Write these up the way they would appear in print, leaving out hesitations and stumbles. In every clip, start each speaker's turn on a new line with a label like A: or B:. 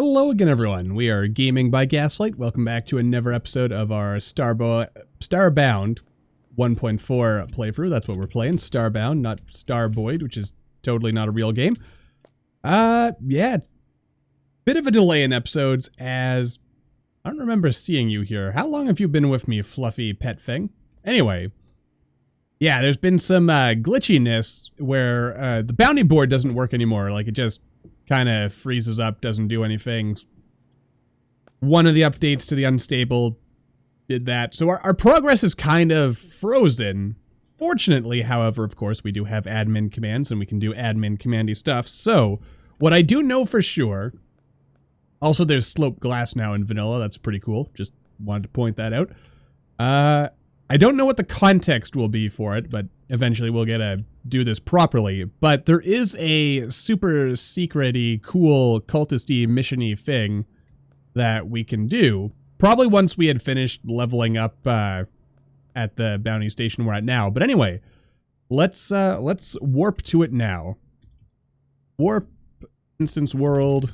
A: Hello again, everyone. We are Gaming by Gaslight. Welcome back to another episode of our Starbound 1.4 playthrough. That's what we're playing. Starbound, not Starboyd, which is totally not a real game. Yeah. Bit of a delay in episodes as I don't remember seeing you here. How long have you been with me, fluffy pet thing? Anyway. Yeah, there's been some glitchiness where the bounty board doesn't work anymore. Like, it just kind of freezes up, doesn't do anything. One of the updates to the unstable did that. So our progress is kind of frozen. Fortunately, however, of course, we do have admin commands and we can do admin commandy stuff. So what I do know for sure, also there's sloped glass now in vanilla. That's pretty cool. Just wanted to point that out. I don't know what the context will be for it, but eventually we'll get to do this properly. But there is a super secret-y, cool, cultist-y, mission-y thing that we can do. Probably once we had finished leveling up at the bounty station we're at now. But anyway, let's warp to it now. Warp, instance world,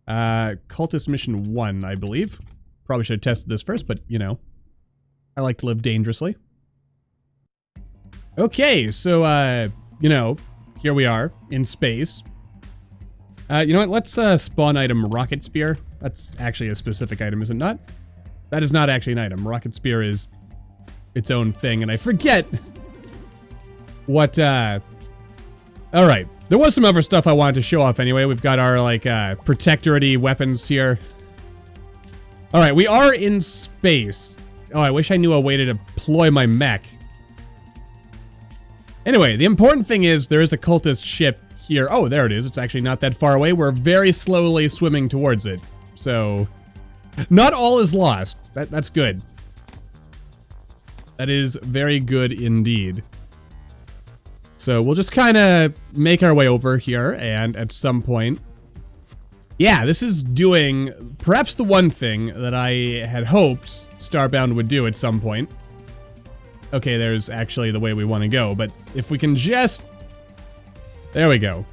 A: cultist mission 1, I believe. Probably should have tested this first, but you know. I like to live dangerously. Okay, so, you know, here we are in space. You know what? Let's spawn item rocket spear. That's actually a specific item, is it not? That is not actually an item. Rocket spear is its own thing, and I forget what, Alright, there was some other stuff I wanted to show off anyway. We've got our, like, protectorate-y weapons here. Alright, we are in space. Oh, I wish I knew a way to deploy my mech. Anyway, the important thing is there is a cultist ship here. Oh, there it is. It's actually not that far away. We're very slowly swimming towards it. So, not all is lost. That's good. That is very good indeed. So, we'll just kind of make our way over here, and at some point... Yeah, this is doing perhaps the one thing that I had hoped Starbound would do at some point. Okay, there's actually the way we want to go, but if we can just... There we go.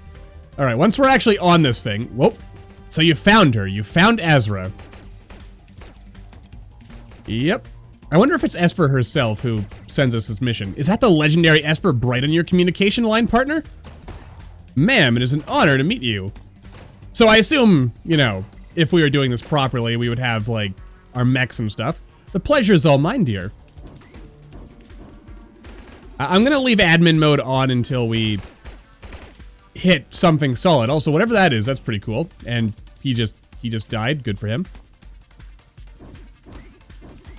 A: Alright, once we're actually on this thing... Whoop. So you found her. You found Asra. Yep. I wonder if it's Esper herself who sends us this mission. Is that the legendary Esper Bright on your communication line, partner? Ma'am, it is an honor to meet you. So I assume, you know, if we were doing this properly, we would have, like, our mechs and stuff. The pleasure is all mine, dear. I'm gonna leave admin mode on until we hit something solid. Also, whatever that is, that's pretty cool. And he just died. Good for him.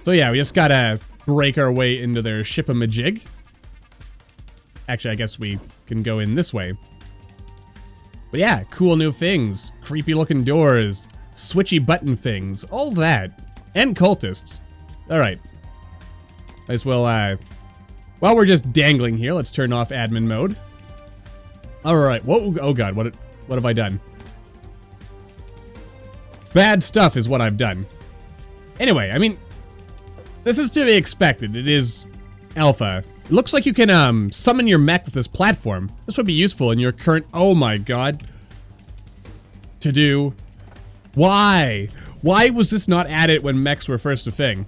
A: So yeah, we just gotta break our way into their ship-a-majig. Actually, I guess we can go in this way. But yeah, cool new things, creepy looking doors, switchy button things, all that, and cultists. Alright. Might as well, while we're just dangling here, let's turn off admin mode. Alright, whoa, oh god, what have I done? Bad stuff is what I've done. Anyway, I mean, this is to be expected. It is alpha. It looks like you can, summon your mech with this platform. This would be useful in your current... Oh my god. To do. Why? Why was this not added when mechs were first a thing?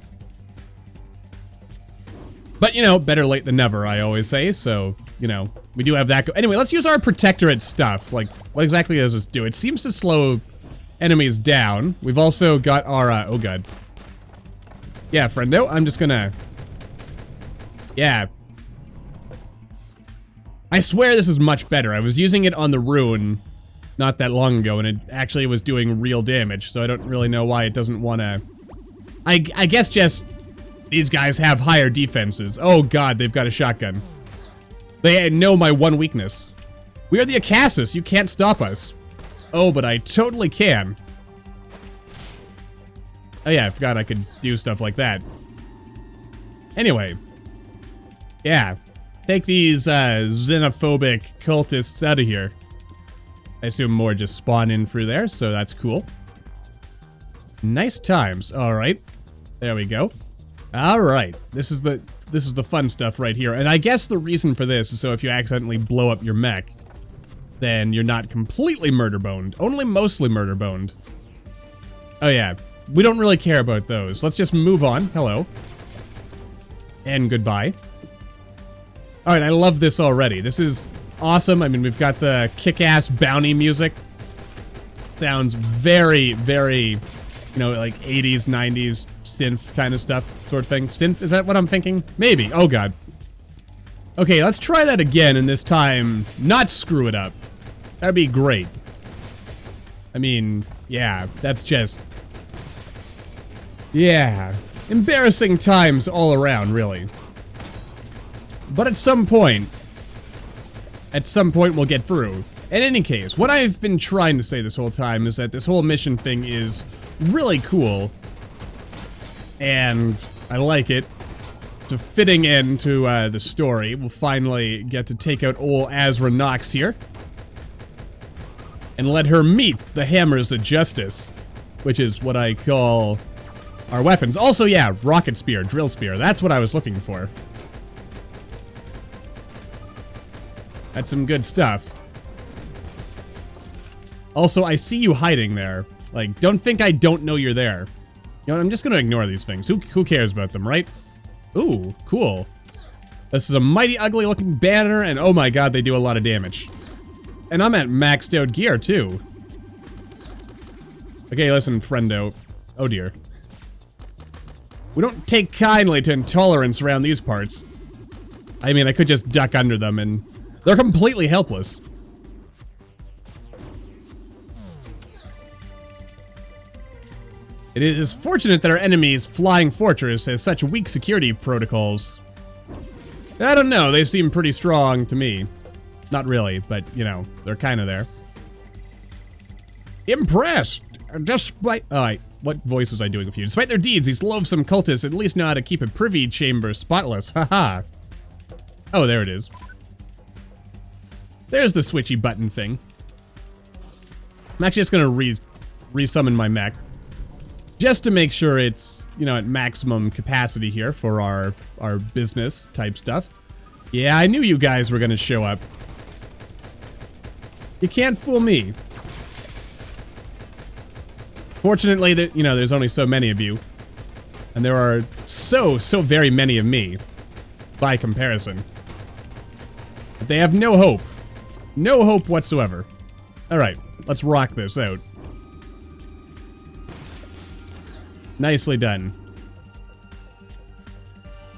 A: But, you know, better late than never, I always say. So, you know, we do have that go... Anyway, let's use our protectorate stuff. Like, what exactly does this do? It seems to slow enemies down. We've also got our, oh god. Yeah, friendo, I'm just gonna... Yeah. I swear this is much better. I was using it on the rune not that long ago, and it actually was doing real damage, so I don't really know why it doesn't want to... I guess just these guys have higher defenses. Oh god, they've got a shotgun. They know my one weakness. We are the Acasis. You can't stop us. Oh, but I totally can. Oh yeah, I forgot I could do stuff like that. Anyway. Yeah. Take these xenophobic cultists out of here. I assume more just spawn in through there, so that's cool. Nice times. Alright. There we go. Alright. This is the fun stuff right here. And I guess the reason for this is so if you accidentally blow up your mech, then you're not completely murder-boned. Only mostly murder-boned. Oh yeah, we don't really care about those. Let's just move on. Hello. And goodbye. Alright, I love this already. This is awesome. I mean, we've got the kick-ass bounty music. Sounds very, very, you know, like 80s, 90s synth kind of stuff, sort of thing. Synth, is that what I'm thinking? Maybe. Oh god. Okay, let's try that again, and this time not screw it up. That'd be great. I mean, yeah, that's just... yeah. Embarrassing times all around, really. But at some point we'll get through. In any case, what I've been trying to say this whole time is that this whole mission thing is really cool. And I like it. It's a fitting end to the story. We'll finally get to take out old Asra Nox here. And let her meet the hammers of justice. Which is what I call our weapons. Also, yeah, rocket spear, drill spear. That's what I was looking for. That's some good stuff. Also, I see you hiding there. Like, don't think I don't know you're there. You know, I'm just gonna ignore these things. Who cares about them, right? Ooh, cool. This is a mighty ugly looking banner, and oh my god, they do a lot of damage. And I'm at maxed out gear, too. Okay, listen, friendo. Oh dear. We don't take kindly to intolerance around these parts. I mean, I could just duck under them, and they're completely helpless. It is fortunate that our enemy's flying fortress has such weak security protocols. I don't know, they seem pretty strong to me. Not really, but, you know, they're kind of there. Impressed! Despite... alright, what voice was I doing with you? Despite their deeds, these loathsome cultists at least know how to keep a privy chamber spotless. Haha. Oh, there it is. There's the switchy button thing. I'm actually just gonna resummon my mech. Just to make sure it's, you know, at maximum capacity here for our business type stuff. Yeah, I knew you guys were gonna show up. You can't fool me. Fortunately, you know, there's only so many of you. And there are so very many of me. By comparison. But they have no hope. No hope whatsoever. Alright, let's rock this out. Nicely done.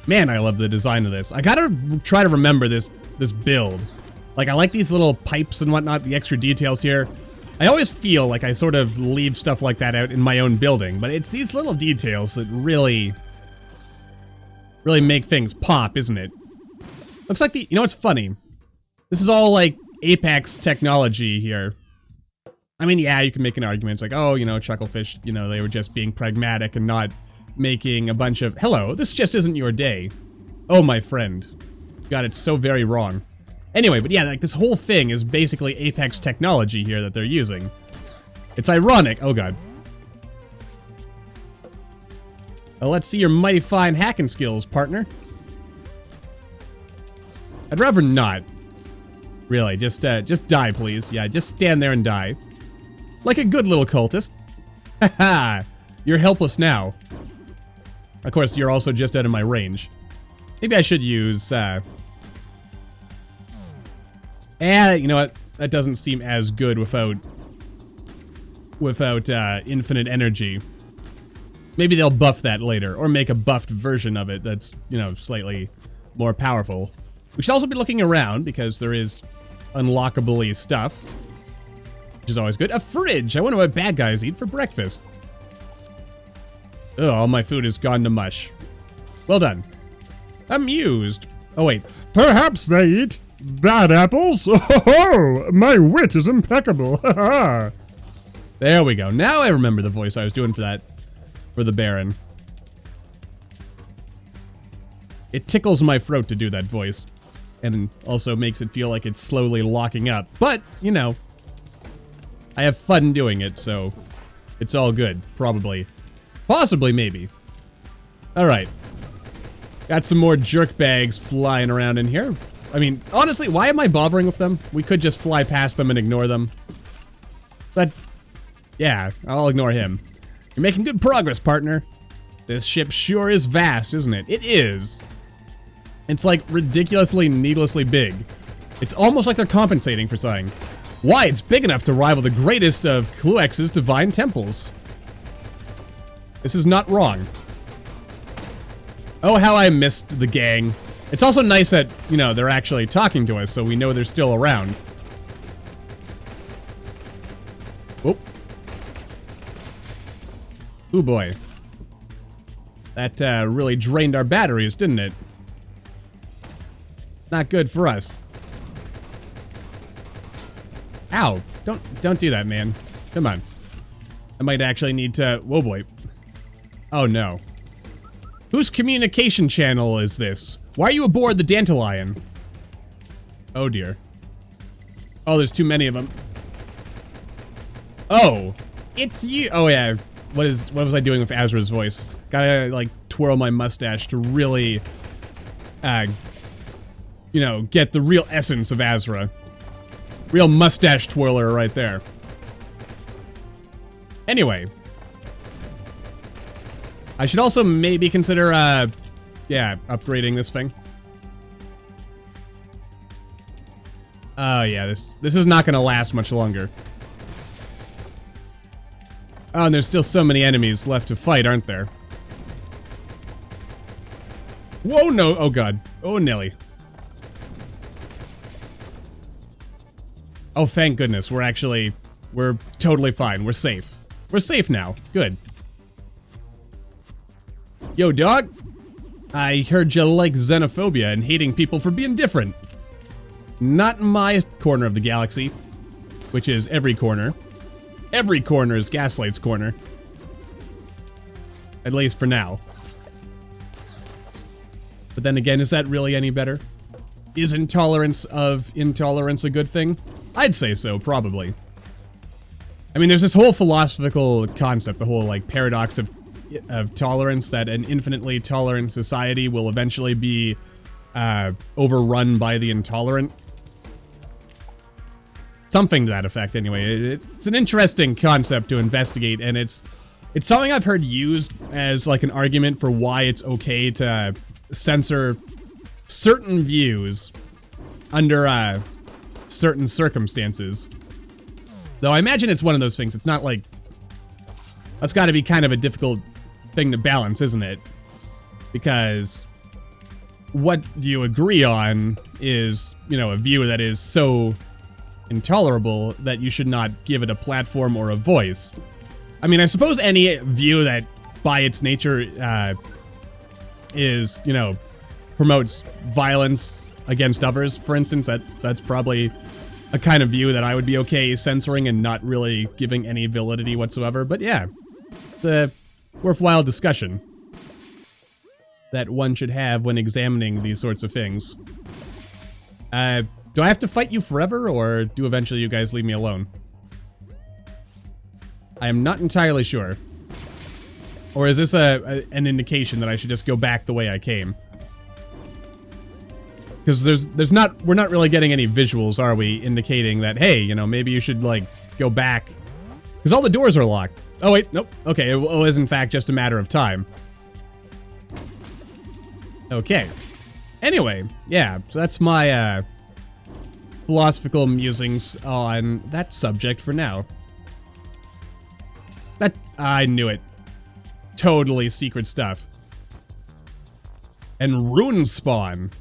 A: Man, I love the design of this. I gotta try to remember this build. Like, I like these little pipes and whatnot, the extra details here. I always feel like I sort of leave stuff like that out in my own building, but it's these little details that really make things pop, isn't it? Looks like you know what's funny? This is all like Apex technology here. I mean, yeah, you can make an argument. It's like, oh, you know, Chucklefish, you know, they were just being pragmatic and not making a bunch of... hello, this just isn't your day. Oh, my friend. Got it so very wrong. Anyway, but yeah, like, this whole thing is basically Apex technology here that they're using. It's ironic. Oh, God. Well, let's see your mighty fine hacking skills, partner. I'd rather not. Really, just die, please. Yeah, just stand there and die. Like a good little cultist. Haha, you're helpless now. Of course, you're also just out of my range. Maybe I should use, you know what? That doesn't seem as good without infinite energy. Maybe they'll buff that later, or make a buffed version of it that's, you know, slightly more powerful. We should also be looking around, because there is unlockable-y stuff. Which is always good. A fridge! I wonder what bad guys eat for breakfast. Ugh, all my food has gone to mush. Well done. Amused. Oh, wait.
B: Perhaps they eat bad apples? Oh, my wit is impeccable.
A: There we go. Now I remember the voice I was doing for the Baron. It tickles my throat to do that voice. And also makes it feel like it's slowly locking up. But, you know, I have fun doing it, so it's all good. Probably. Possibly, maybe. Alright. Got some more jerk bags flying around in here. I mean, honestly, why am I bothering with them? We could just fly past them and ignore them. But, yeah, I'll ignore him. You're making good progress, partner. This ship sure is vast, isn't it? It is. It's like ridiculously, needlessly big. It's almost like they're compensating for something. Why, it's big enough to rival the greatest of Kluex's divine temples. This is not wrong. Oh, how I missed the gang. It's also nice that, you know, they're actually talking to us, so we know they're still around. Oh. Ooh, boy. That really drained our batteries, didn't it? Not good for us. Ow. Don't do that, man. Come on. I might actually need to... Whoa, boy. Oh, no. Whose communication channel is this? Why are you aboard the Dandelion? Oh, dear. Oh, there's too many of them. Oh. It's you. Oh, yeah. What was I doing with Asra's voice? Gotta, like, twirl my mustache to really, you know, get the real essence of Asra. Real mustache twirler right there. Anyway. I should also maybe consider, yeah, upgrading this thing. Oh, yeah, this is not gonna last much longer. Oh, and there's still so many enemies left to fight, aren't there? Whoa, no. Oh, God. Oh, Nelly. Oh, thank goodness. We're totally fine. We're safe. We're safe now. Good. Yo, dog. I heard you like xenophobia and hating people for being different. Not in my corner of the galaxy, which is every corner. Every corner is Gaslight's corner. At least for now. But then again, is that really any better? Is intolerance of intolerance a good thing? I'd say so, probably. I mean, there's this whole philosophical concept, the whole, like, paradox of tolerance, that an infinitely tolerant society will eventually be overrun by the intolerant. Something to that effect, anyway. It's an interesting concept to investigate, and it's something I've heard used as, like, an argument for why it's okay to censor certain views under certain circumstances. Though I imagine it's one of those things. It's not like... That's got to be kind of a difficult thing to balance, isn't it? Because what you agree on is, you know, a view that is so intolerable that you should not give it a platform or a voice. I mean, I suppose any view that, by its nature, is, you know, promotes violence against others, for instance, that's probably a kind of view that I would be okay censoring and not really giving any validity whatsoever. But yeah, it's a worthwhile discussion that one should have when examining these sorts of things. Do I have to fight you forever, or do eventually you guys leave me alone? I am not entirely sure. Or is this an indication that I should just go back the way I came? Because we're not really getting any visuals, are we, indicating that, hey, you know, maybe you should, like, go back. Because all the doors are locked. Oh, wait, nope. Okay, it was, in fact, just a matter of time. Okay. Anyway, yeah, so that's my, philosophical musings on that subject for now. I knew it. Totally secret stuff. And rune spawn.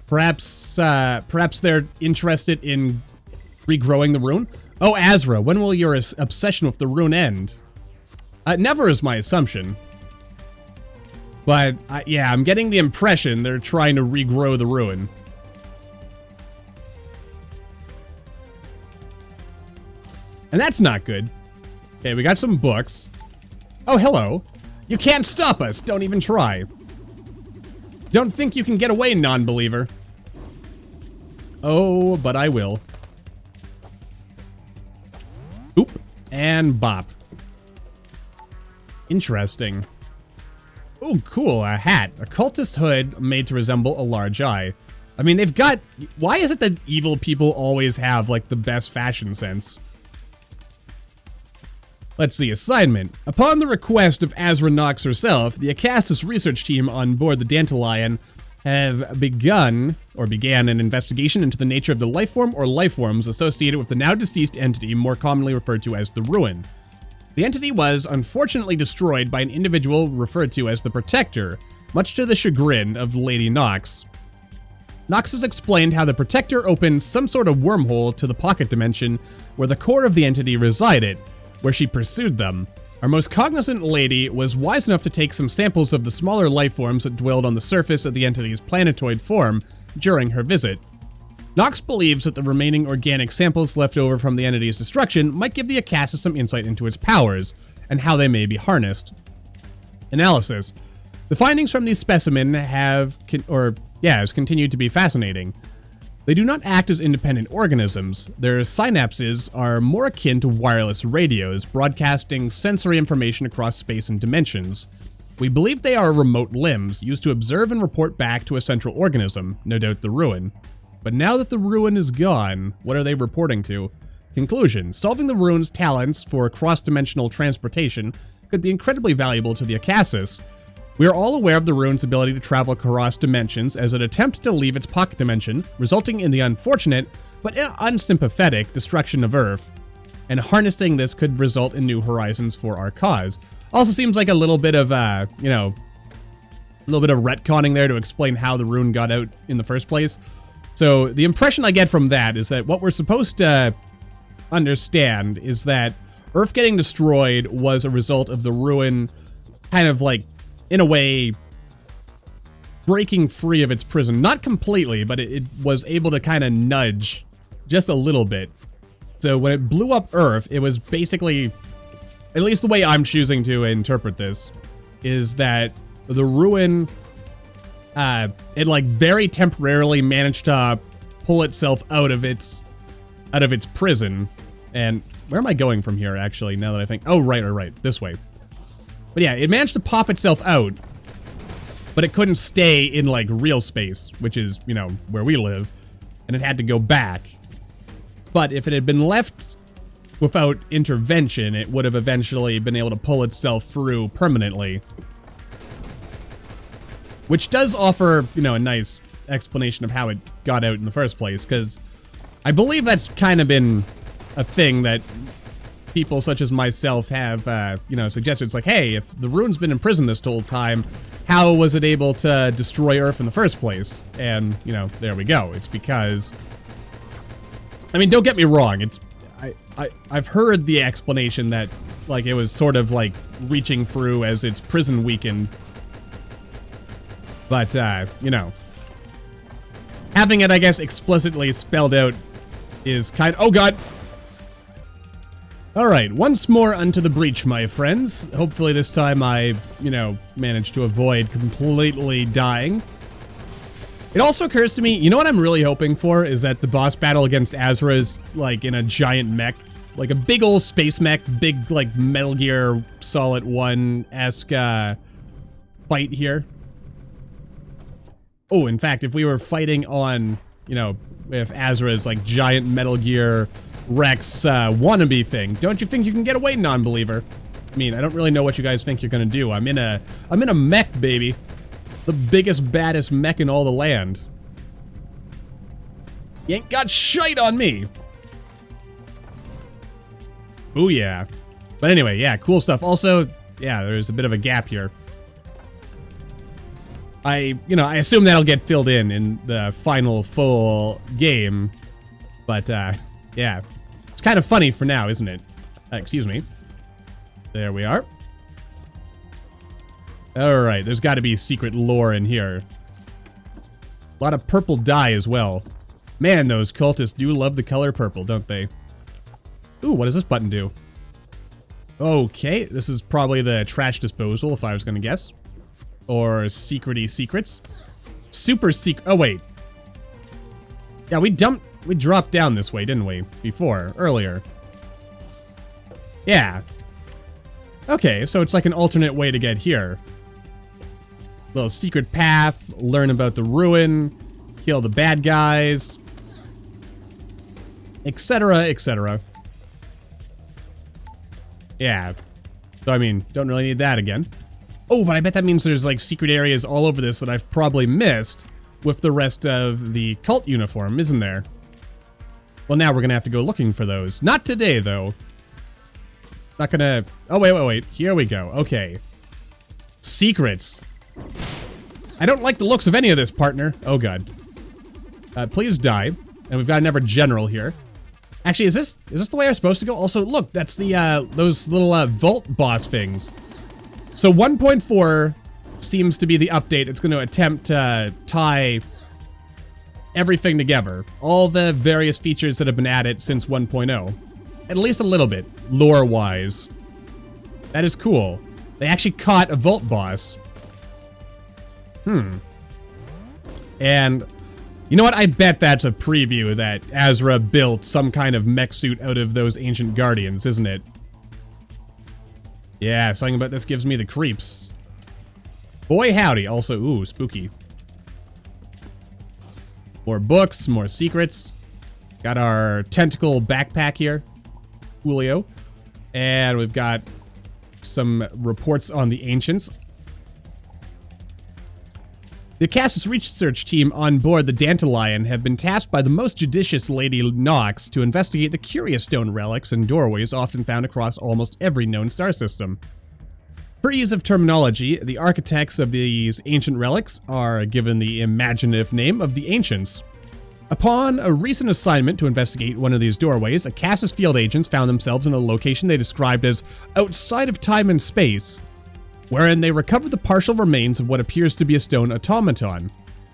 A: Perhaps they're interested in regrowing the rune? Oh, Asra, when will your obsession with the rune end? Never is my assumption. But, yeah, I'm getting the impression they're trying to regrow the rune. And that's not good. Okay, we got some books. Oh, hello. You can't stop us. Don't even try. Don't think you can get away, non-believer. Oh, but I will. Oop. And bop. Interesting. Oh, cool. A hat. A cultist hood made to resemble a large eye. I mean, they've got... Why is it that evil people always have, like, the best fashion sense? Let's see, assignment. Upon the request of Asra Nox herself, the Acasis research team on board the Dandelion have began an investigation into the nature of the lifeform or lifeforms associated with the now deceased entity more commonly referred to as the Ruin. The entity was unfortunately destroyed by an individual referred to as the Protector, much to the chagrin of Lady Nox. Nox has explained how the Protector opened some sort of wormhole to the pocket dimension where the core of the entity resided, where she pursued them. Our most cognizant lady was wise enough to take some samples of the smaller lifeforms that dwelled on the surface of the entity's planetoid form during her visit. Nox believes that the remaining organic samples left over from the entity's destruction might give the Acasis some insight into its powers, and how they may be harnessed. Analysis. The findings from these specimens has continued to be fascinating. They do not act as independent organisms. Their synapses are more akin to wireless radios, broadcasting sensory information across space and dimensions. We believe they are remote limbs, used to observe and report back to a central organism, no doubt the Ruin. But now that the Ruin is gone, what are they reporting to? Conclusion. Solving the Ruin's talents for cross-dimensional transportation could be incredibly valuable to the Acasis. We are all aware of the Ruin's ability to travel across dimensions as it attempted to leave its pocket dimension, resulting in the unfortunate, but unsympathetic, destruction of Earth. And harnessing this could result in new horizons for our cause. Also seems like a little bit of, a little bit of retconning there to explain how the Ruin got out in the first place. So the impression I get from that is that what we're supposed to understand is that Earth getting destroyed was a result of the Ruin kind of like, in a way, breaking free of its prison. Not completely, but it was able to kind of nudge just a little bit. So when it blew up Earth, it was basically, at least the way I'm choosing to interpret this, is that the Ruin, it like very temporarily managed to pull itself out of its prison. And where am I going from here, actually, now that I think? Oh, right, this way. But yeah, it managed to pop itself out, but it couldn't stay in, like, real space, which is, you know, where we live, and it had to go back. But if it had been left without intervention, it would have eventually been able to pull itself through permanently. Which does offer, you know, a nice explanation of how it got out in the first place, because I believe that's kind of been a thing that people such as myself have, you know, suggested. It's like, hey, if the Ruin's been in prison this whole time, how was it able to destroy Earth in the first place? And, you know, there we go. It's because, I mean, don't get me wrong. It's, I've heard the explanation that, like, it was sort of, like, reaching through as its prison weakened. But, you know, having it, I guess, explicitly spelled out is kind of, oh god! Alright, once more unto the breach, my friends. Hopefully this time I, you know, managed to avoid completely dying. It also occurs to me, you know what I'm really hoping for is that the boss battle against Asra is, like, in a giant mech. Like a big old space mech, big, like, Metal Gear Solid 1-esque, fight here. Oh, in fact, if we were fighting on, you know, with Asra's, like, giant Metal Gear Rex wannabe thing, don't you think you can get away, non-believer? I mean, I don't really know what you guys think you're gonna do. I'm in a mech, baby. The biggest, baddest mech in all the land. You ain't got shite on me. Ooh, yeah. But anyway, yeah, cool stuff. Also, yeah, there's a bit of a gap here. I assume that'll get filled in the final full game. But, yeah. It's kind of funny for now, isn't it? Excuse me. There we are. Alright, there's got to be secret lore in here. A lot of purple dye as well. Man, those cultists do love the color purple, don't they? Ooh, what does this button do? Okay, this is probably the trash disposal, if I was going to guess. Or secrety secrets. Super secret. Oh, wait. Yeah, we dropped down this way, didn't we? Earlier. Yeah. Okay, so it's like an alternate way to get here. Little secret path, learn about the Ruin, kill the bad guys, etc., etc. Yeah. So, I mean, don't really need that again. Oh, but I bet that means there's, like, secret areas all over this that I've probably missed with the rest of the cult uniform, isn't there? Well, now we're gonna have to go looking for those. Not today, though. Not gonna... Oh, wait. Here we go. Okay. Secrets. I don't like the looks of any of this, partner. Oh, God. Please die. And we've got an ever-general here. Actually, is this the way I'm supposed to go? Also, look, that's the, those little, vault boss things. So 1.4 seems to be the update. It's going to attempt to tie everything together. All the various features that have been added since 1.0. At least a little bit, lore-wise. That is cool. They actually caught a vault boss. And... you know what? I bet that's a preview that Asra built some kind of mech suit out of those ancient guardians, isn't it? Yeah, something about this gives me the creeps. Boy howdy. Also, ooh, spooky. More books, more secrets. Got our tentacle backpack here. Julio. And we've got some reports on the ancients. The Casus research team on board the Dandelion have been tasked by the most judicious Lady Nox to investigate the curious stone relics and doorways often found across almost every known star system. For ease of terminology, the architects of these ancient relics are given the imaginative name of the Ancients. Upon a recent assignment to investigate one of these doorways, Casus field agents found themselves in a location they described as outside of time and space, wherein they recovered the partial remains of what appears to be a stone automaton.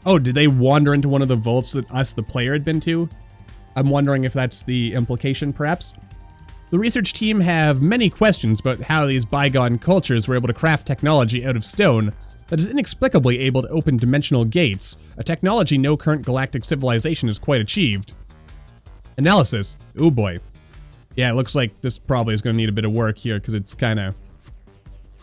A: Oh, did they wander into one of the vaults that us, the player, had been to? I'm wondering if that's the implication, perhaps. The research team have many questions about how these bygone cultures were able to craft technology out of stone that is inexplicably able to open dimensional gates, a technology no current galactic civilization has quite achieved. Analysis. Oh boy. Yeah, it looks like this probably is going to need a bit of work here because it's kind of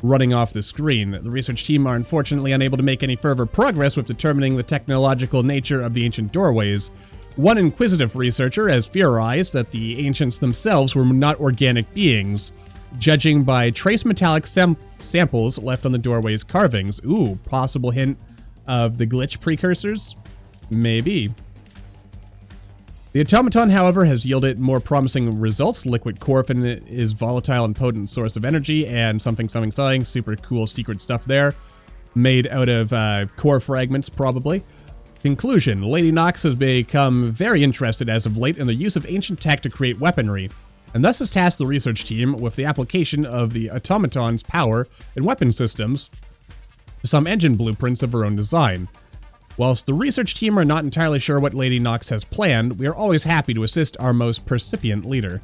A: running off the screen. The research team are unfortunately unable to make any further progress with determining the technological nature of the ancient doorways. One inquisitive researcher has theorized that the ancients themselves were not organic beings, judging by trace metallic samples left on the doorway's carvings. Ooh, possible hint of the glitch precursors? Maybe. The automaton, however, has yielded more promising results. Liquid corphin is volatile and potent source of energy, and something, super cool secret stuff there. Made out of core fragments, probably. Conclusion. Lady Nox has become very interested as of late in the use of ancient tech to create weaponry, and thus has tasked the research team with the application of the automaton's power and weapon systems to some engine blueprints of her own design. Whilst the research team are not entirely sure what Lady Nox has planned, we are always happy to assist our most percipient leader.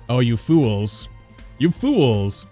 A: Oh, you fools. You fools!